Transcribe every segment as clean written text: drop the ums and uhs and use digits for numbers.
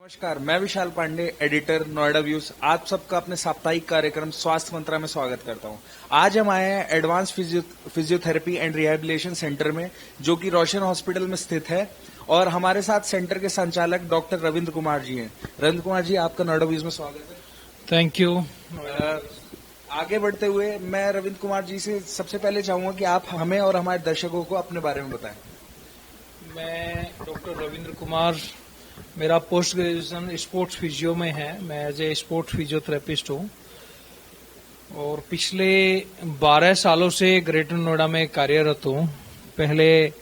नमस्कार, मैं विशाल Pandey, editor Noida views. आप सबका अपने साप्ताहिक कार्यक्रम स्वास्थ्य मंत्रा में स्वागत करता हूं। आज हम आए हैं advance physiotherapy and rehabilitation centre में, जो कि रोशन हॉस्पिटल में स्थित है। और हमारे साथ सेंटर के संचालक डॉक्टर रविंद्र कुमार जी हैं। रविंद्र कुमार जी, आपका नोएडा व्यूज में स्वागत है। Thank you. आगे बढ़ते हुए मैं रविंद्र कुमार जी से सबसे पहले चाहूंगा कि आप हमें और हमारे दर्शकों को अपने बारे में बताएं। मैं डॉक्टर रविंद्र कुमार, मेरा पोस्ट ग्रेजुएशन स्पोर्ट्स फिजियो में है। मैं एज ए स्पोर्ट्स फिजियोथेरेपिस्ट हूँ और पिछले 12 सालों से ग्रेटर नोएडा में कार्यरत हूँ। पहले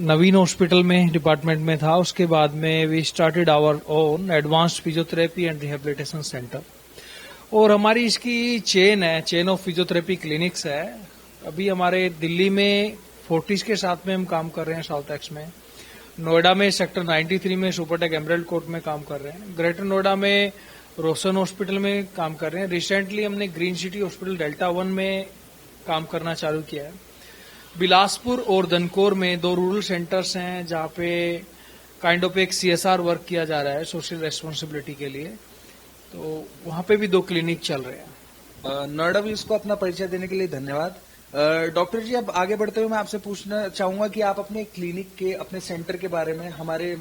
नवीन हॉस्पिटल में डिपार्टमेंट में था, उसके बाद में we started our own advanced physiotherapy and rehabilitation centre. और हमारी इसकी चेन ऑफ फिजियोथेरेपी क्लिनिक्स है। अभी हमारे दिल्ली में 40 के साथ में हम काम कर रहे हैं, साउथ एक्स में। नोएडा में सेक्टर 93 में सुपरटेक एमराल्ड कोर्ट में काम कर रहे हैं। ग्रेटर नोएडा में रोशन हॉस्पिटल में काम कर रहे हैं। रिसेंटली हमने ग्रीन सिटी हॉस्पिटल डेल्टा 1 में काम करना चालू किया है। बिलासपुर और धनकोर में 2 रूरल सेंटर्स हैं, जहां पे काइंड ऑफ एक CSR वर्क किया जा रहा है सोशल रेस्पॉन्सिबिलिटी के लिए। तो वहां पे भी 2 क्लिनिक चल रहे हैं। नोएडा व्यूज को अपना परिचय देने के लिए धन्यवाद। डॉक्टर जी, अब आगे बढ़ते हुए मैं आपसे पूछना चाहूंगा कि आप अपने क्लिनिक के, अपने सेंटर के बारे में हमारे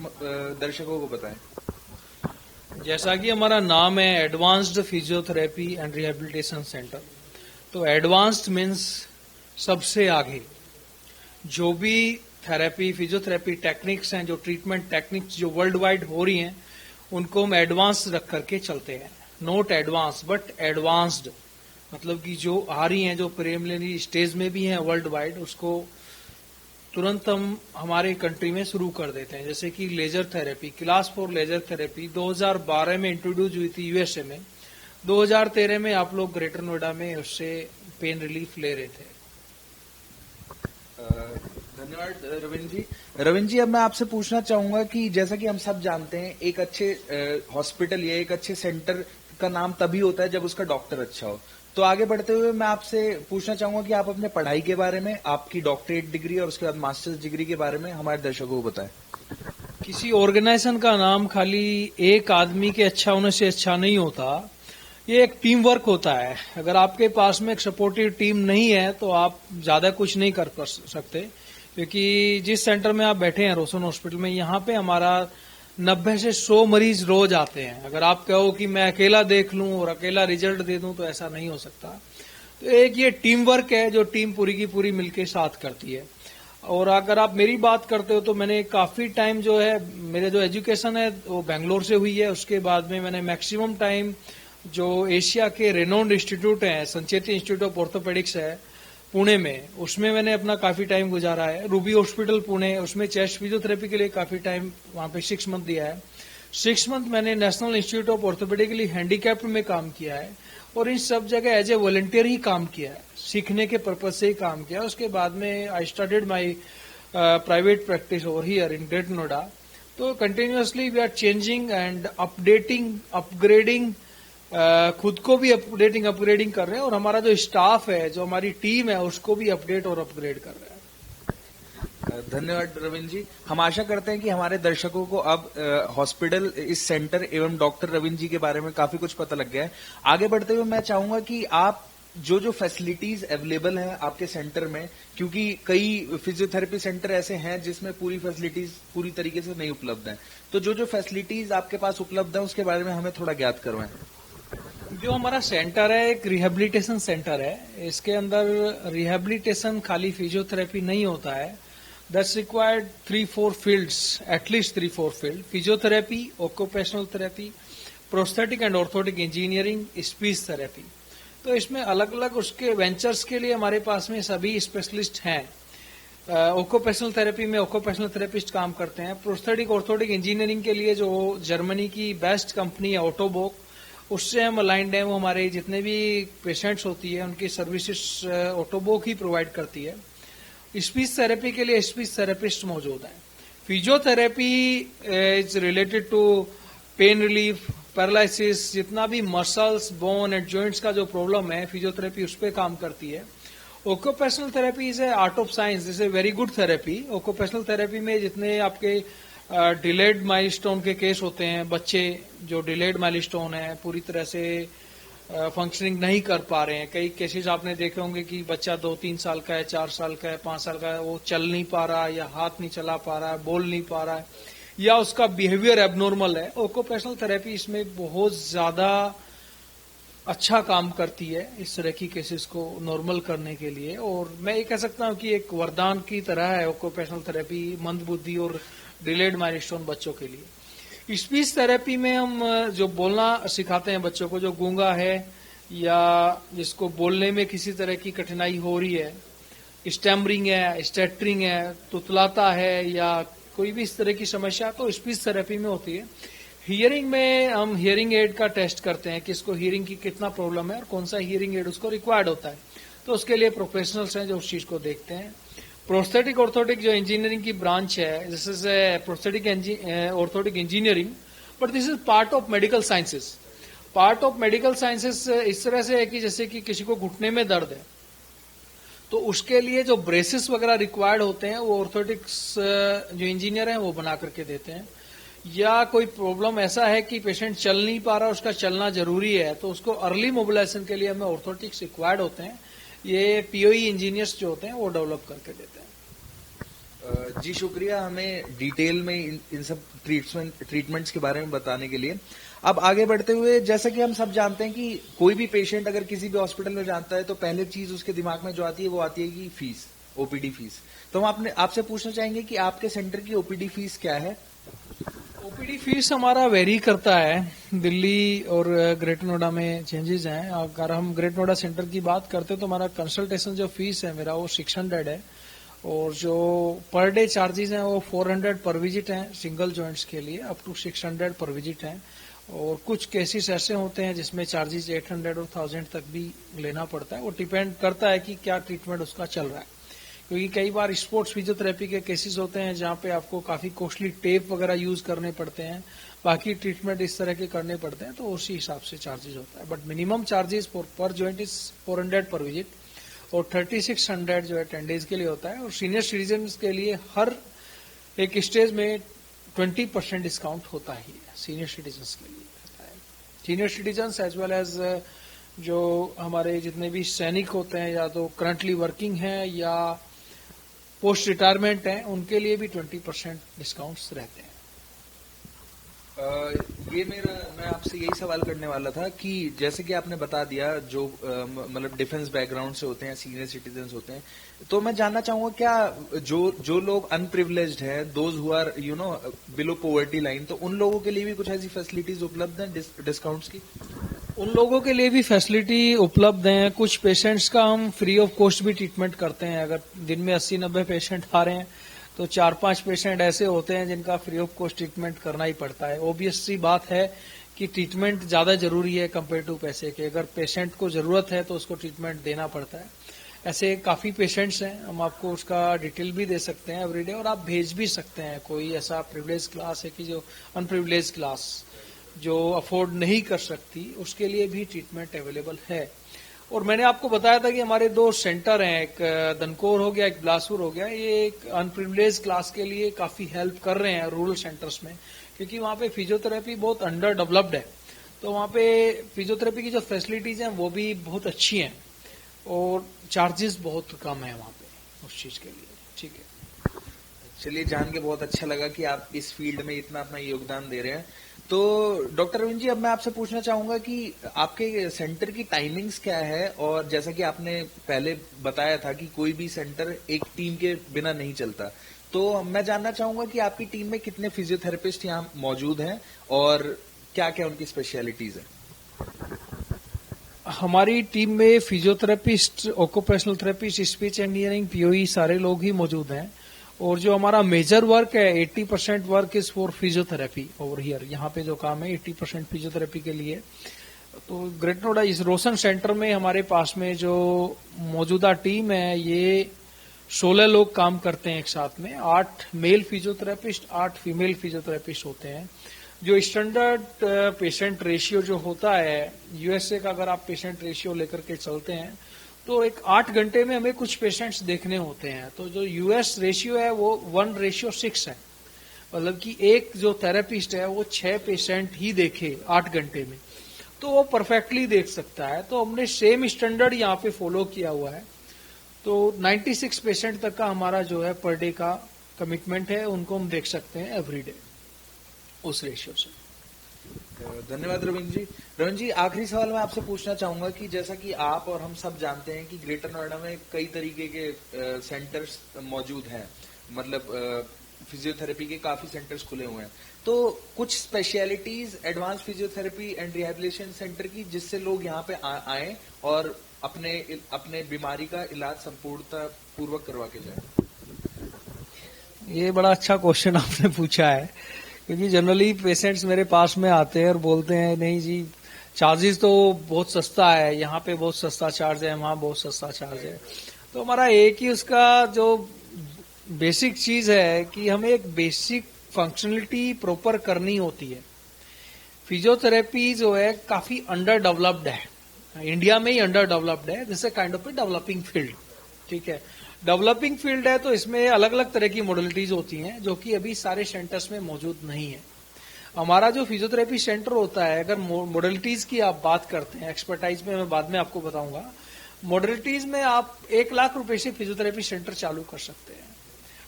दर्शकों को बताएं। जैसा कि हमारा नाम है advanced physiotherapy and rehabilitation centre, तो एडवांस्ड मीन्स सबसे आगे। जो भी थेरेपी, फिजियोथेरेपी टेक्निक्स हैं, जो ट्रीटमेंट टेक्निक्स जो वर्ल्ड वाइड हो रही हैं, उनको हम एडवांस रख करके चलते हैं। नॉट एडवांस बट एडवांस्ड, मतलब कि जो आ रही हैं, जो प्रीलिमिनरी स्टेज में भी हैं वर्ल्ड वाइड, उसको तुरंत हम हमारे कंट्री में शुरू कर देते हैं। जैसे कि laser therapy, class 4 laser therapy 2012 में इंट्रोड्यूस हुई थी यूएसए में। 2013 में आप लोग ग्रेटर नोएडा में उससे पेन रिलीफ ले रहे थे। धन्यवाद रविंद्र जी। रविंद्र जी, अब मैं आपसे पूछना चाहूंगा कि जैसा कि हम सब जानते हैं, एक अच्छे हॉस्पिटल या एक अच्छे सेंटर का नाम तभी होता है जब उसका डॉक्टर अच्छा हो। तो आगे बढ़ते हुए मैं आपसे पूछना चाहूंगा कि आप अपने पढ़ाई के बारे में, आपकी डॉक्टरेट डिग्री और उसके बाद मास्टर्स डिग्री के बारे में हमारे दर्शकों को बताएं। किसी ऑर्गेनाइजेशन का नाम खाली एक आदमी के अच्छा होने से अच्छा नहीं होता, ये एक टीम वर्क होता है। अगर आपके पास में एक सपोर्टिव टीम नहीं है तो आप ज्यादा कुछ नहीं कर सकते। क्योंकि जिस सेंटर में आप बैठे हैं रोशन हॉस्पिटल में, यहाँ पे हमारा 90 से 100 मरीज रोज आते हैं। अगर आप कहो कि मैं अकेला देख लूं और अकेला रिजल्ट दे दूं, तो ऐसा नहीं हो सकता। तो एक ये टीम वर्क है जो टीम पूरी की पूरी मिलकर साथ करती है। और अगर आप मेरी बात करते हो तो मैंने काफी टाइम जो है, मेरे जो एजुकेशन है वो बेंगलोर से हुई है। उसके बाद में मैंने मैक्सिमम टाइम जो एशिया के रेनोन्ड इंस्टीट्यूट है, संचेती इंस्टीट्यूट ऑफ ऑर्थोपेडिक्स है पुणे में, उसमें मैंने अपना काफी टाइम गुजारा है। रूबी हॉस्पिटल पुणे, उसमें चेस्ट फिजियोथेरेपी के लिए काफी टाइम वहां पे 6 मंथ दिया है। 6 मंथ मैंने national institute of orthopaedically handicapped में काम किया है। और इन सब जगह एज ए वॉलंटियर ही काम किया है, सीखने के पर्पज से ही काम किया। उसके बाद में I started my private practice over here in greater Noida. तो continuously we are changing and updating, upgrading, खुद को भी अपग्रेडिंग कर रहे हैं। और हमारा जो स्टाफ है, जो हमारी टीम है, उसको भी अपडेट और अपग्रेड कर रहे हैं। धन्यवाद रविंद्र जी। हम आशा करते हैं कि हमारे दर्शकों को अब हॉस्पिटल, इस सेंटर एवं डॉक्टर रविंद्र जी के बारे में काफी कुछ पता लग गया है। आगे बढ़ते हुए मैं चाहूंगा कि आप जो फैसिलिटीज अवेलेबल हैं आपके सेंटर में, क्योंकि कई फिजियोथेरेपी सेंटर ऐसे हैं जिसमें पूरी फैसिलिटीज पूरी तरीके से नहीं उपलब्ध हैं, तो जो फैसिलिटीज आपके पास उपलब्ध है उसके बारे में हमें थोड़ा ज्ञात करवाएं। जो हमारा सेंटर है एक रिहैबिलिटेशन सेंटर है। इसके अंदर रिहैबिलिटेशन खाली फिजियोथेरेपी नहीं होता है। That's required 3-4 fields, at least 3-4 field: physiotherapy, occupational therapy, prosthetic and orthotic engineering, speech therapy. तो इसमें अलग अलग उसके वेंचर्स के लिए हमारे पास में सभी स्पेशलिस्ट हैं। ऑक्यूपेशनल थेरेपी में ऑक्यूपेशनल थेरेपिस्ट काम करते हैं। प्रोस्थेटिक ऑर्थोटिक इंजीनियरिंग के लिए जो जर्मनी की बेस्ट कंपनी है ऑटोबोक, उससे हम अलाइंड हैं। वो हमारे जितने भी पेशेंट्स होती है उनकी सर्विसेज ऑटोबोक ही प्रोवाइड करती है। स्पीच थेरेपी के लिए स्पीच थेरेपिस्ट मौजूद हैं। Physiotherapy is related to pain relief, paralysis, जितना भी मसल्स, बोन एंड जॉइंट्स का जो प्रॉब्लम है, फिजियोथेरेपी उस पर काम करती है। Occupational therapy is a art of science, is a very good therapy. Occupational therapy में जितने आपके डिलेड माइलस्टोन के केस होते हैं, बच्चे जो डिलेड माइलस्टोन है पूरी तरह से फंक्शनिंग नहीं कर पा रहे हैं। कई केसेस आपने देखे होंगे कि बच्चा 2-3 साल का है, 4 साल का है, 5 साल का है, वो चल नहीं पा रहा है, या हाथ नहीं चला पा रहा है, बोल नहीं पा रहा है, या उसका बिहेवियर एबनॉर्मल है। ऑक्यूपेशनल थेरेपी इसमें बहुत ज्यादा अच्छा काम करती है इस तरह की केसेस को नॉर्मल करने के लिए। और मैं ये कह सकता हूं कि एक वरदान की तरह है ऑक्यूपेशनल थेरेपी मंदबुद्धि और डिलेड माइलस्टोन बच्चों के लिए। स्पीच थेरेपी में हम जो बोलना सिखाते हैं बच्चों को, जो गूंगा है या जिसको बोलने में किसी तरह की कठिनाई हो रही है, स्टैमरिंग है, स्टैटरिंग है, तुतलाता है, या कोई भी इस तरह की समस्या, तो स्पीच थेरेपी में होती है। हियरिंग में हम हियरिंग एड का टेस्ट करते हैं कि इसको हियरिंग की कितना प्रॉब्लम है और कौन सा हियरिंग एड उसको रिक्वायर्ड होता है, तो उसके लिए प्रोफेशनल्स हैं जो उस चीज को देखते हैं। प्रोस्थेटिक ऑर्थोटिक जो इंजीनियरिंग की ब्रांच है, this is prosthetic orthotic engineering, but this is part of medical sciences. Part of medical sciences इस तरह से है कि जैसे कि किसी को घुटने में दर्द है तो उसके लिए जो ब्रेसेस वगैरह रिक्वायर्ड होते हैं वो ऑर्थोटिक्स जो इंजीनियर हैं वो बना करके देते हैं। या कोई प्रॉब्लम ऐसा है कि पेशेंट चल नहीं पा रहा, उसका चलना जरूरी है, तो उसको अर्ली मोबिलाइजेशन के लिए हमें ऑर्थोटिक्स रिक्वायर्ड होते हैं, ये पीओई इंजीनियर्स जो होते हैं वो डेवलप करके देते हैं। जी शुक्रिया हमें डिटेल में इन सब ट्रीटमेंट्स के बारे में बताने के लिए। अब आगे बढ़ते हुए, जैसा कि हम सब जानते हैं कि कोई भी पेशेंट अगर किसी भी हॉस्पिटल में जाता है तो पहले चीज उसके दिमाग में जो आती है वो आती है कि फीस, ओपीडी फीस। तो हम आपसे पूछना चाहेंगे कि आपके सेंटर की ओपीडी फीस क्या है? ओपीडी फीस हमारा वेरी करता है, दिल्ली और ग्रेटर नोएडा में चेंजेस हैं। अगर हम ग्रेटर नोएडा सेंटर की बात करते हैं तो हमारा कंसल्टेशन जो फीस है मेरा वो 600 है, और जो पर डे चार्जेस हैं वो 400 पर विजिट हैं सिंगल जॉइंट्स के लिए, अप टू 600 पर विजिट हैं। और कुछ केसेस ऐसे होते हैं जिसमें चार्जेस 800 और 1000 तक भी लेना पड़ता है। वो डिपेंड करता है कि क्या ट्रीटमेंट उसका चल रहा है, क्योंकि कई बार स्पोर्ट्स फिजियोथेरेपी के केसेस होते हैं जहां पे आपको काफी कॉस्टली टेप वगैरह यूज करने पड़ते हैं, बाकी ट्रीटमेंट इस तरह के करने पड़ते हैं, तो उसी हिसाब से चार्जेस होता है। बट मिनिमम चार्जेस पर जॉइंट इज 400 पर विजिट, और 3600 जो है 10 डेज के लिए होता है। और सीनियर सिटीजन के लिए हर एक स्टेज में 20% डिस्काउंट होता ही है, सीनियर सिटीजन के लिए होता है। Senior citizen as well as जो हमारे जितने भी सैनिक होते हैं, या तो करंटली वर्किंग हैं या पोस्ट रिटायरमेंट हैं, उनके लिए भी 20% डिस्काउंट्स रहते हैं। मैं आपसे यही सवाल करने वाला था कि जैसे कि आपने बता दिया जो मतलब डिफेंस बैकग्राउंड से होते हैं, सीनियर सिटीजन होते हैं, तो मैं जानना चाहूंगा क्या जो लोग अनप्रिविलेज्ड हैं, those who are below poverty line, तो उन लोगों के लिए भी कुछ ऐसी फैसिलिटीज उपलब्ध हैं डिस्काउंट्स की? उन लोगों के लिए भी फैसिलिटी उपलब्ध है। कुछ पेशेंट्स का हम फ्री ऑफ कॉस्ट भी ट्रीटमेंट करते हैं। अगर दिन में 80-90 पेशेंट आ रहे हैं तो 4-5 पेशेंट ऐसे होते हैं जिनका फ्री ऑफ कॉस्ट ट्रीटमेंट करना ही पड़ता है। ऑब्वियस सी बात है कि ट्रीटमेंट ज्यादा जरूरी है कंपेयर टू पैसे के। अगर पेशेंट को जरूरत है तो उसको ट्रीटमेंट देना पड़ता है। ऐसे काफी पेशेंट्स हैं, हम आपको उसका डिटेल भी दे सकते हैं एवरीडे, और आप भेज भी सकते हैं। कोई ऐसा प्रिविलेज क्लास है कि जो अनप्रिविलेज क्लास जो अफोर्ड नहीं कर सकती, उसके लिए भी ट्रीटमेंट अवेलेबल है। और मैंने आपको बताया था कि हमारे 2 सेंटर हैं, एक दनकोर हो गया, एक बिलासपुर हो गया। ये एक अनप्रिविलेज क्लास के लिए काफी हेल्प कर रहे हैं रूरल सेंटर्स में, क्योंकि वहां पे फिजियोथेरेपी बहुत अंडर डेवलप्ड है। तो वहां पे फिजियोथेरेपी की जो फैसिलिटीज हैं वो भी बहुत अच्छी हैं, और चार्जेस बहुत कम है वहां पे उस चीज के लिए। ठीक है, चलिए जान के बहुत अच्छा लगा कि आप इस फील्ड में इतना अपना योगदान दे रहे हैं। तो डॉक्टर रविंद्र जी, अब मैं आपसे पूछना चाहूंगा कि आपके सेंटर की टाइमिंग्स क्या है, और जैसा कि आपने पहले बताया था कि कोई भी सेंटर एक टीम के बिना नहीं चलता, तो मैं जानना चाहूंगा कि आपकी टीम में कितने फिजियोथेरेपिस्ट यहाँ मौजूद हैं और क्या क्या उनकी स्पेशलिटीज है? हमारी टीम में physiotherapist, occupational therapist, speech engineering, PoE सारे लोग ही मौजूद हैं। और जो हमारा मेजर वर्क है, 80% work is for physiotherapy over here. यहाँ पे जो काम है 80% फिजियोथेरेपी के लिए। तो ग्रेटर नोएडा इस रोशन सेंटर में हमारे पास में जो मौजूदा टीम है, ये 16 लोग काम करते हैं एक साथ में। 8 मेल फिजियोथेरेपिस्ट, 8 फीमेल फिजियोथेरेपिस्ट होते हैं। जो स्टैंडर्ड पेशेंट रेशियो जो होता है यूएसए का, अगर आप पेशेंट रेशियो लेकर के चलते हैं तो एक 8 घंटे में हमें कुछ पेशेंट्स देखने होते हैं। तो जो यूएस रेशियो है वो 1:6 है। मतलब कि एक जो थेरेपिस्ट है वो 6 पेशेंट ही देखे 8 घंटे में, तो वो परफेक्टली देख सकता है। तो हमने सेम स्टैंडर्ड यहाँ पे फॉलो किया हुआ है। तो 96 पेशेंट तक का हमारा जो है पर डे का कमिटमेंट है, उनको हम देख सकते हैं एवरी डे उस रेशियो से। धन्यवाद रविंद्र जी। रविंद्र जी, आखिरी सवाल मैं आपसे पूछना चाहूंगा कि जैसा कि आप और हम सब जानते हैं कि ग्रेटर नोएडा में कई तरीके के सेंटर्स मौजूद हैं, मतलब फिजियोथेरेपी के काफी सेंटर्स खुले हुए हैं, तो कुछ specialities advance physiotherapy and rehabilitation centre की जिससे लोग यहाँ पे आए और अपने बीमारी का इलाज संपूर्णता पूर्वक करवा के जाए। ये बड़ा अच्छा क्वेश्चन आपने पूछा है, क्योंकि जनरली पेशेंट्स मेरे पास में आते हैं और बोलते हैं नहीं जी चार्जेस तो बहुत सस्ता है, यहाँ पे बहुत सस्ता चार्ज है, वहाँ बहुत सस्ता चार्ज है। तो हमारा एक ही उसका जो बेसिक चीज है कि हमें एक बेसिक फंक्शनलिटी प्रॉपर करनी होती है। फिजियोथेरेपी जो है काफी अंडर डेवलप्ड है, इंडिया में ही अंडर डेवलप्ड है, this a kind of a developing field. ठीक है, डेवलपिंग फील्ड है तो इसमें अलग अलग तरह की मॉडलिटीज होती हैं जो कि अभी सारे सेंटर्स में मौजूद नहीं है। हमारा जो फिजियोथेरेपी सेंटर होता है, अगर मॉडलिटीज की आप बात करते हैं, एक्सपर्टाइज में मैं बाद में आपको बताऊंगा, मॉडलिटीज में आप 1 लाख रुपए से फिजियोथेरेपी सेंटर चालू कर सकते हैं।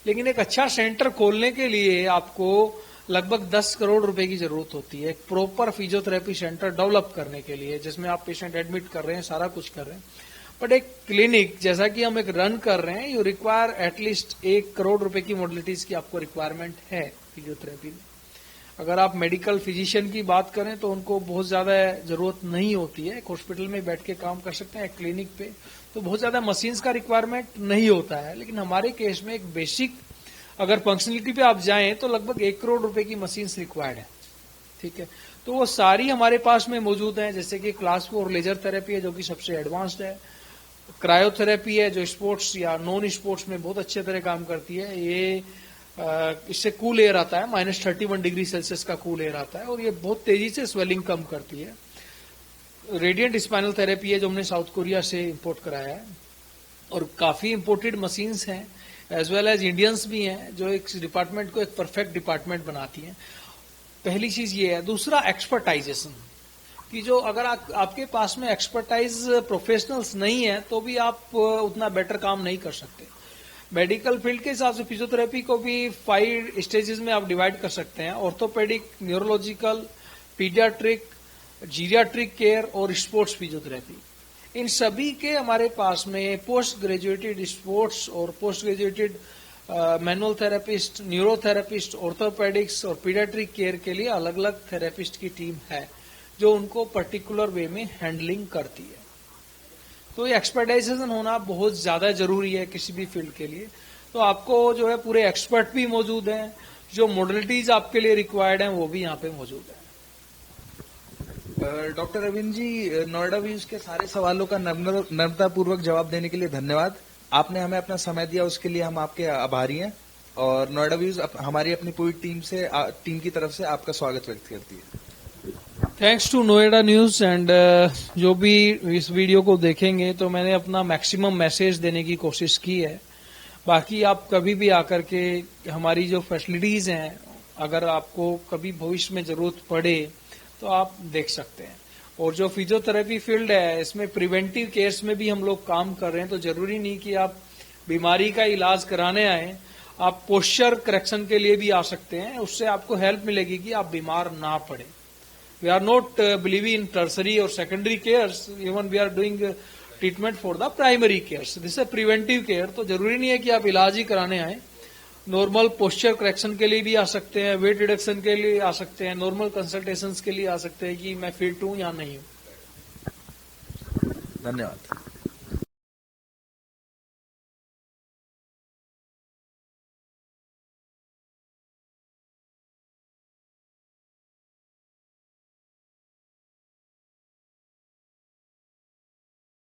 लेकिन एक अच्छा सेंटर खोलने के लिए आपको लगभग 10 करोड़ रुपए की जरूरत होती है, एक प्रॉपर फिजियोथेरेपी सेंटर डेवलप करने के लिए, जिसमें आप पेशेंट एडमिट कर रहे हैं, सारा कुछ कर रहे हैं। बट एक क्लिनिक जैसा कि हम एक रन कर रहे हैं, यू रिक्वायर एटलीस्ट 1 करोड़ रुपए की मॉडलिटीज की आपको रिक्वायरमेंट है फिजियोथेरेपी में। अगर आप मेडिकल फिजिशियन की बात करें तो उनको बहुत ज्यादा जरूरत नहीं होती है, एक हॉस्पिटल में बैठ के काम कर सकते हैं, एक क्लिनिक पे तो बहुत ज्यादा मशीन्स का रिक्वायरमेंट नहीं होता है। लेकिन हमारे केस में एक बेसिक अगर फंक्शनलिटी पे आप जाएं तो लगभग 1 करोड़ रुपए की मशीन्स रिक्वायर्ड है। ठीक है, तो वो सारी हमारे पास में मौजूद है, जैसे कि क्लास 4 लेजर थेरेपी है जो कि सबसे एडवांस्ड है, क्रायोथेरेपी है जो स्पोर्ट्स या नॉन स्पोर्ट्स में बहुत अच्छे तरह काम करती है। ये इससे कूल एयर आता है, -31 डिग्री सेल्सियस का कूल एयर आता है और ये बहुत तेजी से स्वेलिंग कम करती है। रेडियंट स्पाइनल थेरेपी है जो हमने साउथ कोरिया से इंपोर्ट कराया है, और काफी इंपोर्टेड मशीन्स हैं एज वेल एज इंडियंस भी हैं जो एक डिपार्टमेंट को एक परफेक्ट डिपार्टमेंट बनाती हैं। पहली चीज ये है। दूसरा एक्सपर्टाइजेशन, कि जो अगर आपके पास में एक्सपर्टाइज प्रोफेशनल्स नहीं है तो भी आप उतना बेटर काम नहीं कर सकते। मेडिकल फील्ड के हिसाब से फिजियोथेरेपी को भी 5 स्टेजेस में आप डिवाइड कर सकते हैं, orthopaedic, neurological, paediatric, geriatric care और स्पोर्ट्स फिजियोथेरेपी। इन सभी के हमारे पास में पोस्ट ग्रेजुएटेड स्पोर्ट्स और post graduated manual therapist, neurotherapist, orthopaedics और पीडियाट्रिक केयर के लिए अलग अलग थेरेपिस्ट की टीम है जो उनको पर्टिकुलर वे में हैंडलिंग करती है। तो ये एक्सपर्टाइजेशन होना बहुत ज्यादा जरूरी है किसी भी फील्ड के लिए। तो आपको जो है पूरे एक्सपर्ट भी मौजूद हैं, जो मॉडलिटीज आपके लिए रिक्वायर्ड हैं वो भी यहाँ पे मौजूद है। डॉक्टर रविंद्र जी, नोएडा व्यूज के सारे सवालों का नम्रतापूर्वक जवाब देने के लिए धन्यवाद। आपने हमें अपना समय दिया, उसके लिए हम आपके आभारी हैं, और नोएडा व्यूज हमारी अपनी पूरी टीम की तरफ से आपका स्वागत व्यक्त करती है। Thanks to Noida news and जो भी इस वीडियो को देखेंगे तो मैंने अपना मैक्सिमम मैसेज देने की कोशिश की है। बाकी आप कभी भी आकर के हमारी जो फैसिलिटीज हैं, अगर आपको कभी भविष्य में जरूरत पड़े तो आप देख सकते हैं। और जो फिजियोथेरेपी फील्ड है इसमें प्रिवेंटिव केयर्स में भी हम लोग काम कर रहे हैं, तो जरूरी नहीं कि आप बीमारी का इलाज कराने आए, आप पोस्चर करेक्शन के लिए भी आ सकते हैं, उससे आपको हेल्प मिलेगी कि आप बीमार ना पड़े। We are not believing in tertiary or secondary cares, even we are doing treatment for the primary cares. This is a preventive care, तो जरूरी नहीं है कि आप इलाज ही कराने आए। नॉर्मल पोस्चर करेक्शन के लिए भी आ सकते हैं, वेट रिडक्शन के लिए आ सकते हैं, नॉर्मल कंसल्टेशंस के लिए आ सकते हैं कि मैं फिट हूं या नहीं हूं। धन्यवाद।